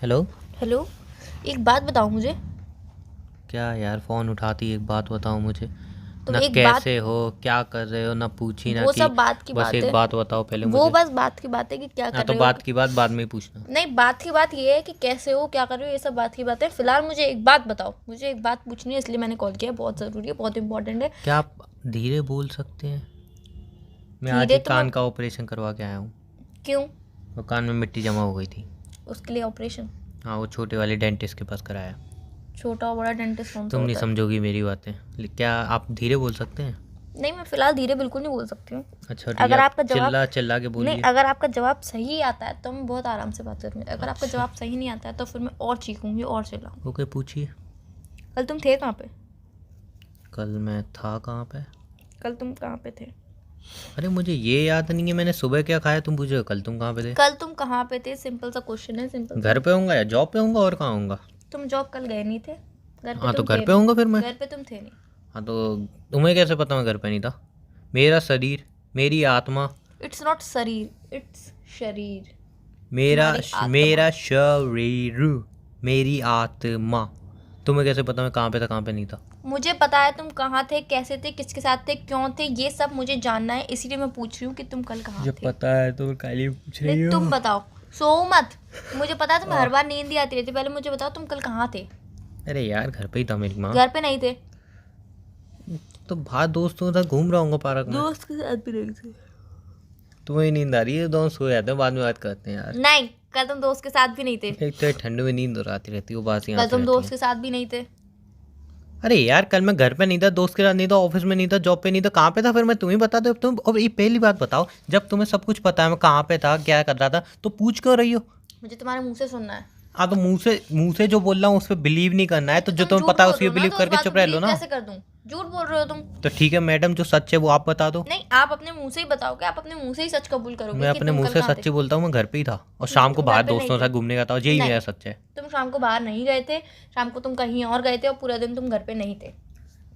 Hello. Hello. एक बात बताओ मुझे। क्या यार, फ़ोन उठाती एक बात बताओ मुझे। तुम ना एक बात। कैसे हो, क्या कर रहे हो, ना पूछी ना वो कि। सब बात की बस बात एक है। बात बताओ पहले वो मुझे। बस बात की बात है कि क्या हाँ कर तो रहे हो। बात की बात बाद में ही पूछना। नहीं, बात की बात ये है कि कैसे हो, क्या कर रहे हो, ये सब बात की बात है। फिलहाल मुझे एक बात बताओ, मुझे एक बात पूछनी है, इसलिए मैंने कॉल किया है। बहुत ज़रूरी है, बहुत इंपॉर्टेंट है। क्या आप धीरे बोल सकते हैं? मैं आज धीरे ही तो मैं। कान का ऑपरेशन करवा के आया हूँ। क्यों? वो कान में मिट्टी जमा हो गई थी। उसके लिए ऑपरेशन? हाँ, वो छोटे वाले डेंटिस्ट के पास कराया। छोटा और बड़ा डेंटिस्ट कौन सा तुम नहीं होता है? समझोगी मेरी बातें। क्या आप धीरे बोल सकते हैं? नहीं, मैं फ़िलहाल धीरे बिल्कुल नहीं बोल सकती हूँ। अच्छा ठीक है, अगर आप आपका जवाब चिल्ला चिल्ला के नहीं, बोलिए। अगर आपका जवाब सही आता है तो मैं बहुत आराम से बात करूँगी। अगर आपका अच्छा जवाब सही नहीं आता है तो फिर मैं और चीखूँगी और चिल्लाऊँगी। ओके, पूछिए। कल तुम थे कहाँ पे? कल मैं था कहाँ पे? कल तुम कहाँ पे थे? अरे मुझे ये याद नहीं है मैंने सुबह क्या खाया, तुम पूछ रहे हो कल तुम कहाँ पे थे। कल तुम कहाँ पे थे? सिंपल सा क्वेश्चन है, सिंपल सा। घर पे होऊंगा या जॉब पे होऊंगा, और कहाँ होऊंगा। तुम जॉब कल गए नहीं थे। घर पे हाँ तो तुम घर थे पे नहीं। होऊंगा फिर मैं। घर पे तुम थे नहीं। हाँ तो तुम्हें कैसे पता मैं घर पे नहीं था? मेरा शरीर, मेरी आत्मा, इट्स नॉट शरीर, इट्स शरीर। मेरा तुम्हारी आत्मा। मेरा शरीर, मेरी आत्मा। तुम्हें कैसे पता मैं कहाँ पे था कहाँ पे नहीं था? मुझे पता है तुम कहाँ थे, कैसे थे, किसके साथ थे, क्यों थे, ये सब मुझे जानना है, इसीलिए मैं पूछ रही हूँ कि तुम कल कहाँ जब थे। पता है तो काली पूछ नहीं, रही तुम हो। बताओ। सो मत। मुझे पता है तुम्हें हर आह, बार नींद ही आती रहती है। पहले मुझे बताओ तुम कल कहाँ थे। अरे यार घर पे ही था मेरी माँ। घर पे नहीं थे। तो बाहर दोस्तों के साथ घूम रहा हूँ पार्क में। दोस्त के साथ भी नहीं थे। तुम्हें नींद आ रही है, दोस्त सो जाते हैं, बाद में बात करते हैं यार। नहीं, कल तुम दोस्त के साथ भी नहीं थे। एक तो ये ठंड में नींद और आती रहती है, वो बात कल आती तुम रहती दोस्त है। के साथ भी नहीं थे। अरे यार कल मैं घर पे नहीं था, दोस्त के साथ नहीं था, ऑफिस में नहीं था, जॉब पे नहीं था, कहाँ पे था फिर मैं? तुम्हें बता दो तुम। अब ये पहली बात बताओ, जब तुम्हें सब कुछ पता है मैं कहाँ पे था क्या कर रहा था, तो पूछ क्यों रही हो? मुझे तुम्हारे मुंह से सुनना है। हाँ तो मुंह से जो बोल रहा हूँ उस पर बिलीव नहीं करना है, नहीं तो तो जो तुम तुम्हें झूठ पता है बोल उसी रहे पे हो ना, बिलीव तो उस करके बात चुप पे रह लो बिलीव ना। कैसे कर दूं? झूठ बोल रहे हो तुम। तो ठीक है मैडम, जो सच है वो आप बता दो। नहीं, आप अपने मुंह से ही बताओगे, आप अपने मुंह से ही सच कबूल करोगे मैं कि अपने तुम मुंह कल से कहाँ थे। सच ही बोलता हूँ, मैं घर पे ही था और नहीं, शाम को तुम घर बाहर पे नहीं दोस्तों के थे। साथ घूमने का था, यही नहीं, मेरा सच है। तुम शाम को बाहर नहीं गए थे। शाम को तुम कहीं और गए थे और पूरा दिन तुम घर पे नहीं थे।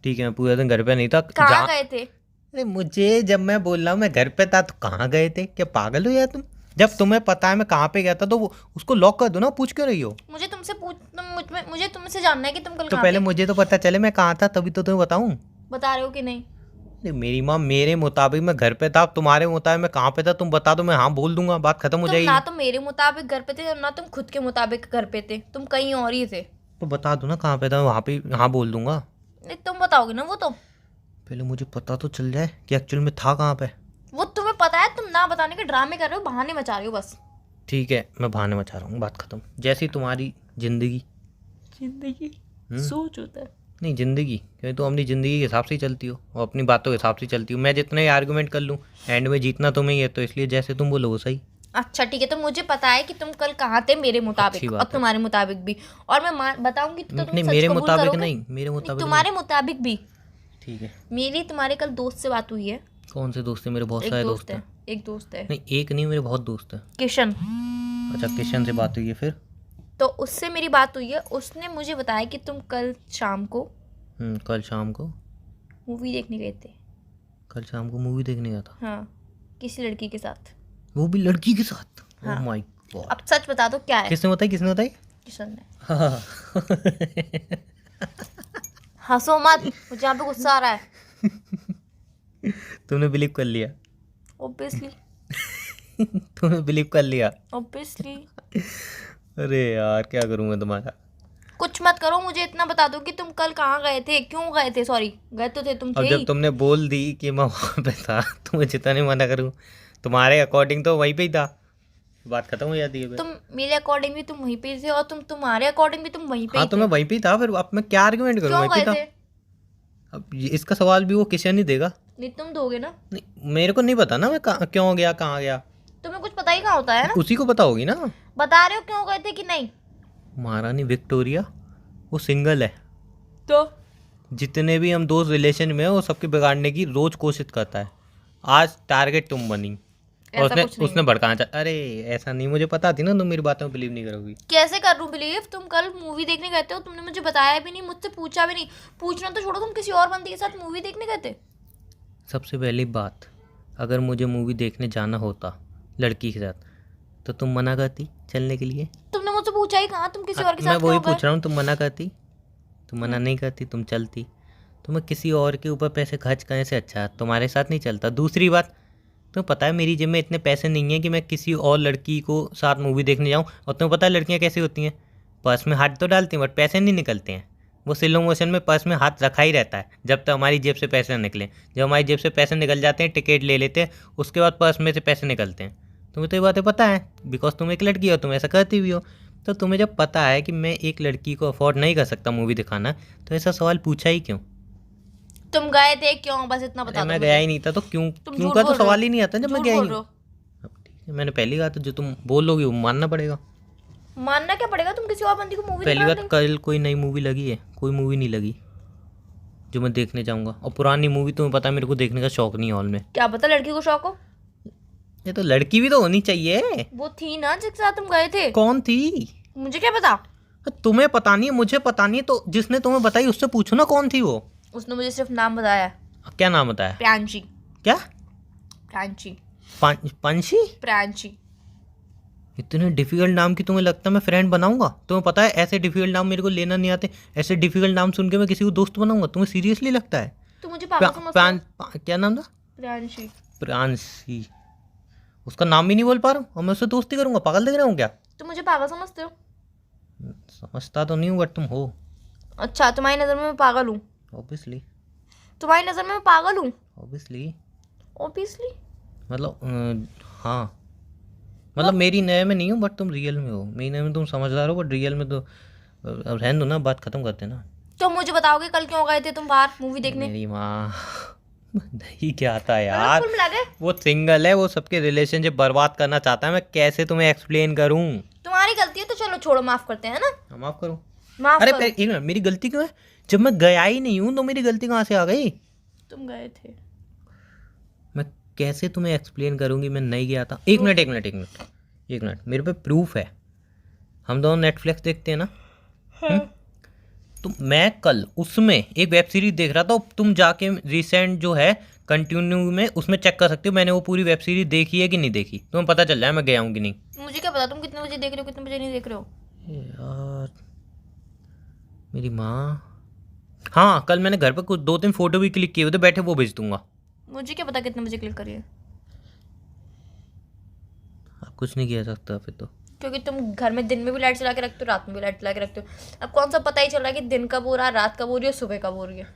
ठीक है, मैं पूरे दिन घर पे नहीं था कहाँ जहाँ। गए थे? अरे मुझे जब मैं बोल रहा हूँ मैं घर पे था तो कहाँ गए थे? क्या पागल हो यार तुम? जब तुम्हें पता है मैं कहाँ पे गया था तो उसको लॉक कर दो ना, पूछ क्यों रही हो? मुझे तुमसे जानना है कि तुम कल तो कहाँ पहले थे। मुझे तो पता चले मैं कहाँ था, तभी तो तुम्हें बताऊँ। बता रहे हो कि नहीं? अरे मेरी माँ, मेरे मुताबिक मैं घर पे था, तुम्हारे मुताबिक मैं कहाँ पे था तुम बता दो, मैं हाँ बोल दूंगा, बात खत्म हो तुम ना जाएगी। तो मेरे मुताबिक घर पे थे और ना तुम खुद के मुताबिक घर पे थे, तुम कहीं और ही थे। तो बता दो ना कहाँ पे था, मैं वहाँ पे हाँ बोल दूंगा। नहीं, तुम बताओगे ना वो तो। पहले मुझे पता तो चल जाए कि एक्चुअल में था कहाँ पे। वो तुम्हें पता है, तुम ना बताने के ड्रामे कर रहे हो, बहाने मचा रहे हो बस। ठीक है, मैं बहाने मचा रहा हूँ, बात खत्म। जैसी तुम्हारी जिंदगी। जिंदगी हम्म। सोच होता है। नहीं जिंदगी, क्योंकि तुम अपनी ज़िंदगी के हिसाब से ही चलती हो और अपनी बातों के हिसाब से ही चलती हो। मैं जितना ही आर्गूमेंट कर लूँ, एंड में जीतना तुम्हें ही है, तो इसलिए जैसे तुम बोलो वो सही। अच्छा ठीक है, तो मुझे पता है कि तुम कल कहाँ थे मेरे अच्छी मुताबिक और बात है। तुम्हारे मुताबिक भी। और मैं बताऊंगी तो तुम नहीं सच मेरे कबूल मुताबिक करोगे? नहीं, मेरे नहीं, मुताबिक नहीं। तुम्हारे मुताबिक भी। ठीक है। मेरी तुम्हारे कल दोस्त से बात हुई है। कौन से दोस्त है? मेरे बहुत एक सारे दोस्त दोस्त है। हैं। एक दोस्त है। नहीं एक नहीं, मेरे बहुत दोस्त हैं। किशन। अच्छा किशन से बात हुई है फिर? तो उससे मेरी बात हुई है, उसने मुझे बताया कि तुम कल शाम को कल शाम को? मूवी देखने गए थे। कल शाम को मूवी देखने गया था? हाँ, किसी लड़की के साथ। वो भी लड़की के साथ? ओह हाँ। माय अब गॉड। सच बता दो क्या है। किसने बताई, किसने बताई? किशन ने। हाँ। हंसो मत, मुझे यहाँ पे गुस्सा आ रहा है। तुमने बिलीव कर लिया? ऑब्वियसली। तुमने बिलीव कर लिया? ऑब्वियसली। अरे यार क्या करूँ मैं तुम्हारा। कुछ मत करो, मुझे इतना बता दो कि तुम कल कहाँ गए थे, क्यों गए थे। सॉरी, गए तो थे, तुम अब थे जब ही। तुमने बोल दी कि मैं वहाँ पे था तो मैं जितना नहीं मना करूँ, तुम्हारे अकॉर्डिंग तो वहीं पे ही था, बात खत्म हो जाती है फिर। तुम मेरे अकॉर्डिंग भी तुम वहीं पे ही थे और तुम तुम्हारे अकॉर्डिंग भी तुम वहीं पे हाँ ही तो थे। मैं वहीं पे ही था, फिर अब मैं क्या आर्गुमेंट करूँ, क्यों वहीं पे ही गए था। थे? अब इसका सवाल भी वो किशन ही देगा। नहीं, तुम दोगे ना। नहीं मेरे को नहीं पता ना मैं क्यों गया, कहाँ गया। तुम्हें कुछ पता ही कहाँ होता है ना। उसी को पता होगी ना। बता रहे हो क्यों गए थे कि नहीं? महारानी विक्टोरिया वो सिंगल है। तो जितने भी हम दोस्त रिलेशन में हैं वो सबके बिगाड़ने की रोज कोशिश करता है। आज टारगेट तुम बनी और ऐसा उसने कुछ नहीं उसने है। भड़काना अरे ऐसा नहीं, मुझे पता थी ना तुम मेरी बातों में बिलीव नहीं करोगी। कैसे कर लूं बिलीव? तुम कल मूवी देखने गए थे और तुमने मुझे बताया भी नहीं, मुझसे पूछा भी नहीं। पूछना तो छोड़ो, तुम किसी और बंदी के साथ मूवी देखने गए थे। सबसे पहली बात, अगर मुझे मूवी देखने जाना होता लड़की के साथ तो तुम मना करती चलने के लिए? तुमने मुझसे पूछा ही कहाँ, तुम किसी और के मैं साथ वही क्यों गए? पूछ रहा हूँ, तुम मना करती? तुम मना नहीं करती, तुम चलती। तो मैं किसी और के ऊपर पैसे खर्च करने से अच्छा तुम्हारे साथ नहीं चलता। दूसरी बात, तुम्हें पता है मेरी जेब में इतने पैसे नहीं हैं कि मैं किसी और लड़की को साथ मूवी देखने जाऊँ। और तुम्हें पता है लड़कियाँ कैसी होती हैं, पर्स में हाथ तो डालती हैं बट पैसे नहीं निकलते हैं। वो स्लो मोशन में पर्स में हाथ रखा ही रहता है जब तक हमारी जेब से पैसे ना निकलें। जब हमारी जेब से पैसे निकल जाते हैं, टिकट ले लेते हैं, उसके बाद पर्स में से पैसे निकलते हैं। तुम्हें तो ये बातें पता है बिकॉज तुम एक लड़की हो, तुम ऐसा करती भी हो। तो तुम्हें जब पता है कि मैं एक लड़की को अफोर्ड नहीं कर सकता मूवी दिखाना, तो ऐसा सवाल पूछा ही क्यों? तुम गए थे क्यों, बस इतना बता अरे दो मैं मुझे। गया ही नहीं था तो क्यों तुम क्यों झूठ का तो बोल रहे हो। सवाल ही नहीं आता जब मैं झूठ गया ही बोल नहीं। रहे हो। अब ठीक है, मैंने पहली कहा, तो जो तुम बोलोगे वो मानना पड़ेगा। मानना क्या पड़ेगा, तुम किसी और बंदी को मूवी पहली दिखा बात, देंगे। कल कोई नई मूवी लगी है? कोई मूवी नहीं लगी जो मैं देखने जाऊंगा। और पुरानी मूवी तुम्हें पता है मेरे को देखने का शौक नहीं है हॉल में। क्या पता लड़की को शौक हो। ये तो लड़की भी तो होनी चाहिए। वो थी ना जिसके साथ तुम गए थे। कौन थी? मुझे क्या पता। तुम्हें पता नहीं है, मुझे पता नहीं है, तो जिसने तुम्हें बताई उससे पूछो ना कौन थी वो। उसने मुझे सिर्फ नाम बताया, क्या नाम बताया? प्रांशी। क्या? प्रांशी। पंछी? प्रांशी। इतने डिफिकल्ट नाम की तुम्हें लगता है मैं फ्रेंड बनाऊंगा? तुम्हें पता है ऐसे डिफिकल्ट नाम मेरे को लेना नहीं आते। ऐसे डिफिकल्ट नाम सुन के मैं किसी को दोस्त बनाऊंगा? तुम्हें सीरियसली लगता है? तुम मुझे पागल समझते हो। क्या नाम था? प्रांशी। प्रांशी। उसका नाम भी नहीं बोल पा रहा हूँ और मैं उससे दोस्ती करूंगा? पागल दिख रहा हूँ क्या? तुम मुझे पागल समझते हो। समझता तो नहीं हूँ बट तुम हो। अच्छा, तुम्हारी नज़र में मैं पागल हूँ। ऑब्वियसली। तुम्हारी नज़र में मैं पागल हूँ। Obviously obviously. मतलब हाँ, मतलब मेरी नए में नहीं हूँ बट तुम रियल में हो। मेरी नए में तुम समझदार हो बट रियल में तो अब रहने दो ना, बात खत्म करते ना। तो मुझे बताओगे कल क्यों गए थे तुम बाहर मूवी देखने। मेरी माँ नहीं क्या आता है यार। कुल मिला के वो सिंगल है, वो सबके रिलेशनशिप बर्बाद करना चाहता है। मैं कैसे तुम्हें एक्सप्लेन करूँ? तुम्हारी गलती है तो चलो छोड़ो, माफ करते हैं ना। माफ करूँ? माफ अरे करो। एक मिनट, मेरी गलती क्यों है? जब मैं गया ही नहीं हूँ तो मेरी गलती कहाँ से आ गई? तुम गए थे। मैं कैसे तुम्हें एक्सप्लेन करूँगी मैं नहीं गया था? एक मिनट एक मिनट एक मिनट एक मिनट, मेरे पे प्रूफ है। हम दोनों नेटफ्लिक्स देखते हैं ना। तो मैं कल उसमें एक वेब सीरीज देख रहा था। तुम जाके रिसेंट जो है कंटिन्यू में उसमें चेक कर सकते हो मैंने वो पूरी वेब सीरीज देखी है कि नहीं देखी। तुम्हें पता चल जाए मैं गया हूँ कि नहीं। मुझे क्या पता तुम कितने बजे देख रहे हो कितने बजे नहीं देख रहे हो। यार मेरी माँ, हाँ कल मैंने घर पे कुछ 2-3 फोटो भी क्लिक किए हुए थे, बैठे वो भेज दूंगा। मुझे क्या पता कितने बजे क्लिक करिए, अब कुछ नहीं किया सकता फिर तो। क्योंकि तुम घर में दिन में भी लाइट चला के रखते हो, रात में भी लाइट चला के रखते हो। अब कौन सा पता ही चल रहा है कि दिन कब हो रहा है, रात कब हो रही है, सुबह कब हो रही है।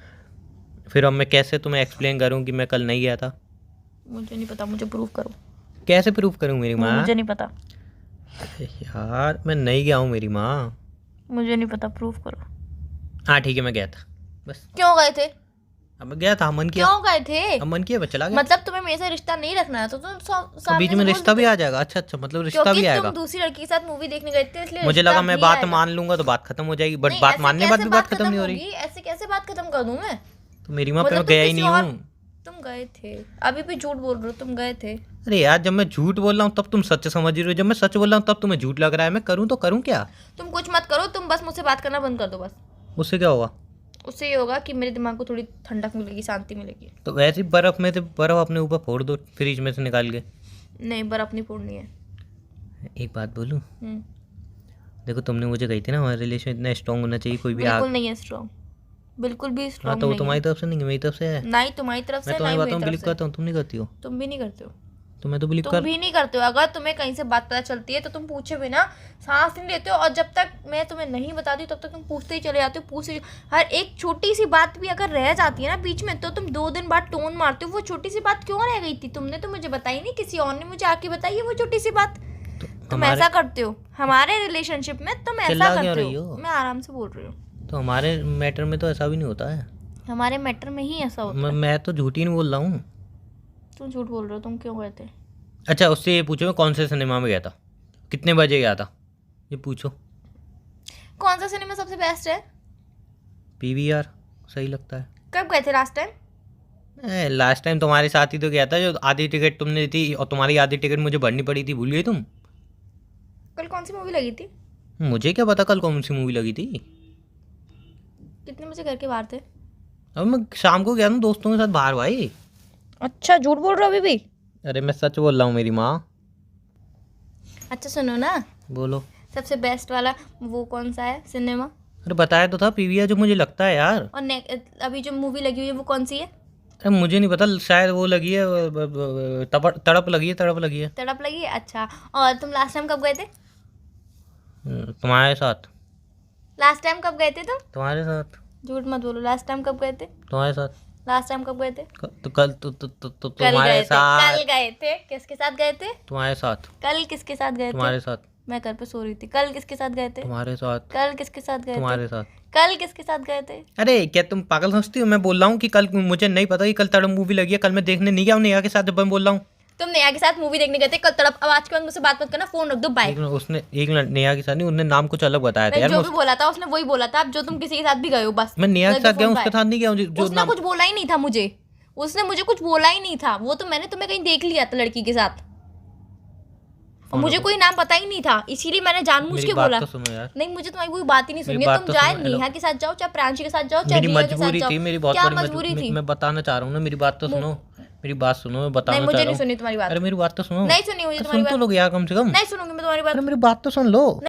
फिर अब मैं कैसे तुम्हें एक्सप्लेन करूँ कि मैं कल नहीं गया था? मुझे नहीं पता, मुझे प्रूफ करो। कैसे प्रूफ करूँ मेरी माँ? मुझे नहीं पता। अरे यार मैं नहीं गया हूँ मेरी माँ। मुझे नहीं पता, प्रूफ करो। हाँ ठीक है मैं गया था बस। क्यों गए थे? अब मैं गया था, मन किया। क्यों गए थे? अब मन किया मैं चला गया। मतलब तुम्हें मेरे से रिश्ता नहीं रखना है तो तुम तो सामने बीच से में बोल रिश्ता भी देते। आ जाएगा? अच्छा अच्छा, मतलब रिश्ता क्योंकि भी आएगा। तुम दूसरी लड़की के साथ मूवी देखने गए थे इसलिए मुझे रिश्ता लगा मैं भी बात आएगा। मान लूंगा तो बात खत्म हो जाएगी, बट नहीं, बात ऐसे मानने बाद कैसे भी बात खत्म नहीं हो रही। होगी? ऐसे कैसे बात खत्म कर दूं मैं? तो मेरी माँ पे मतलब मैं तुम गया ही किसी नहीं और- हूँ। तुम गए थे, अभी भी झूठ बोल रहे हो, तुम गए थे। अरे यार जब मैं झूठ बोल रहा हूँ तब तुम सच समझ रहे हो, जब मैं सच बोल रहा हूँ तब तुम्हें झूठ लग रहा है। मैं करूँ तो करूँ क्या? तुम कुछ मत करो, तुम बस मुझसे बात करना बंद कर दो बस। उससे क्या होगा? उससे ये होगा कि मेरे दिमाग को थोड़ी ठंडक मिलेगी, शांति मिलेगी। तो वैसे ही बर्फ में से बर्फ अपने ऊपर फोड़ दो फ्रिज में से निकाल के। नहीं, बर्फ नहीं फोड़नी है। एक बात बोलूँ? हम्म, देखो तुमने मुझे कही थी ना हमारा रिलेशन इतना स्ट्रांग होना चाहिए, कोई भी बिल्कुल नहीं है स्ट्रॉन्ग, बिल्कुल भी हाँ स्ट्रॉन्ग तो वो नहीं तुम्हारी है। तरफ से नहीं है, मेरी तरफ से है। नहीं तुम्हारी तरफ से, मैं नहीं तुम्हारी मेरी बातों में तरफ बिलीव से। करता हूँ, तुम नहीं करती हो। तुम भी नहीं करते हो। तो मैं तो बिलीव तुम कर। भी नहीं करते हो। अगर तुम्हें कहीं से बात पता चलती है तो तुम पूछे बिना सांस नहीं लेते हो, और जब तक मैं तुम्हें नहीं बताती तब तक तुम पूछते ही चले जाते हो, पूछते। हर एक छोटी सी बात भी अगर रह जाती है ना बीच में तो तुम 2 दिन बाद टोन मारते हो। वो छोटी सी बात क्यों रह गई थी? तुमने तो मुझे बताई नहीं, किसी और ने मुझे आके बताई है वो छोटी सी बात। तो तुम हमारे ऐसा करते हो हमारे रिलेशनशिप में, तुम ऐसा चिल्ला क्यों करते रही हो। हो? मैं आराम से बोल रही हूँ। तो हमारे मैटर में तो ऐसा भी नहीं होता है। हमारे मैटर में ही ऐसा होता है। मैं तो झूठ ही नहीं बोल रहा हूँ। तुम झूठ बोल रहे हो। तुम क्यों गए थे? अच्छा उससे ये पूछो मैं कौन से सिनेमा में गया था, कितने बजे गया था, ये पूछो। कौन सा सिनेमा सबसे बेस्ट है? PVR सही लगता है। कब गए थे लास्ट टाइम? लास्ट टाइम तुम्हारे साथ ही तो गया था, जो आधी टिकट तुमने दी थी और तुम्हारी आधी टिकट मुझे भरनी पड़ी थी, भूल गई तुम? कल कौन सी मूवी लगी थी? मुझे क्या पता कल कौन सी मूवी लगी थी। कितने बजे घर के बाहर थे? अब मैं शाम को गया था दोस्तों के साथ बाहर भाई। अच्छा, झूठ बोल रहे हो अभी भी? अरे मैं सच बोल रहा हूँ मेरी माँ। अच्छा सुनो ना, बोलो। सबसे बेस्ट वाला वो कौन सा है सिनेमा? अरे बताया तो था पीवीआर जो मुझे लगता है यार। और अभी जो मूवी लगी हुई है वो कौन सी है? अरे मुझे नहीं पता, शायद वो लगी है तड़प लगी है, तड़प लगी है। तड़प लगी है, अच्छा। और तुम लास्ट टाइम कब गए थे? तुम्हारे साथ। लास्ट टाइम कब गए थे तुम? तुम्हारे साथ। झूठ मत बोलो, लास्ट टाइम कब गए थे? तुम्हारे साथ। लास्ट टाइम कब गए थे? तो कल कल तुम्हारे गए थे, साथ। कल गए थे। किसके साथ गए थे? तुम्हारे साथ। कल किसके साथ गए थे? तुम्हारे साथ। मैं घर पे सो रही थी। कल किसके साथ गए थे? तुम्हारे साथ। कल किसके साथ गए थे? तुम्हारे साथ। कल किसके साथ गए थे? अरे क्या तुम पागल समझती हो? मैं बोल रहा हूँ कि कल मुझे नहीं पता कि कल तड़प मूवी लगी है, कल मैं देखने नहीं गया हूँ नेहा के साथ, जब मैं बोल रहा हूँ। तुम नेहा के साथ मूवी देखने गए थे कल तड़प। अब आज के बाद मुझसे बात मत करना, फोन रख दो, बाय। एक मिनट, नेहा के साथ नहीं, उसने नाम कुछ अलग बताया था मैं यार। जो भी बोला था उसने वही बोला था। अब जो तुम किसी के साथ भी गए हो बस। मैं नेहा के रख दो साथ गया हूँ, फोन, उसके बाय। साथ नहीं गया हूँ जो उसने नाम। कुछ बोला ही नहीं था मुझे, उसने मुझे कुछ बोला ही नहीं था। वो तो मैंने तुम्हें कहीं देख लिया था लड़की के साथ, और मुझे कोई नाम पता ही नहीं था, इसीलिए मैंने जानबूझ मेरी के बात बोला। तो सुनो यार। नहीं, मुझे तुम्हारी कोई बात ही नहीं सुननी मेरी है। बात तुम तो चाहे सुनो, हेलो। नेहा के साथ जाओ, चाहे प्रांशी के साथ जाओ, चाहे मेरी रिया के साथ मजबूरी जाओ। थी, मेरी बहुत क्या बड़ी मजबूरी थी? मैं बताना चाह रहा हूँ ना, मेरी बात तो सुनो। मेरी बात सुनो, मैं बताना नहीं, चाह मुझे रहा नहीं हूँ। सुननी तुम्हारी बात। अरे मेरी बात तो सुनो। नहीं सुनी मुझे तुम्हारी सुन तो बात। लोग यार कम से कम। नहीं सुनूंगी मैं तुम्हारी बात। अरे मेरी बात तो सुन लो।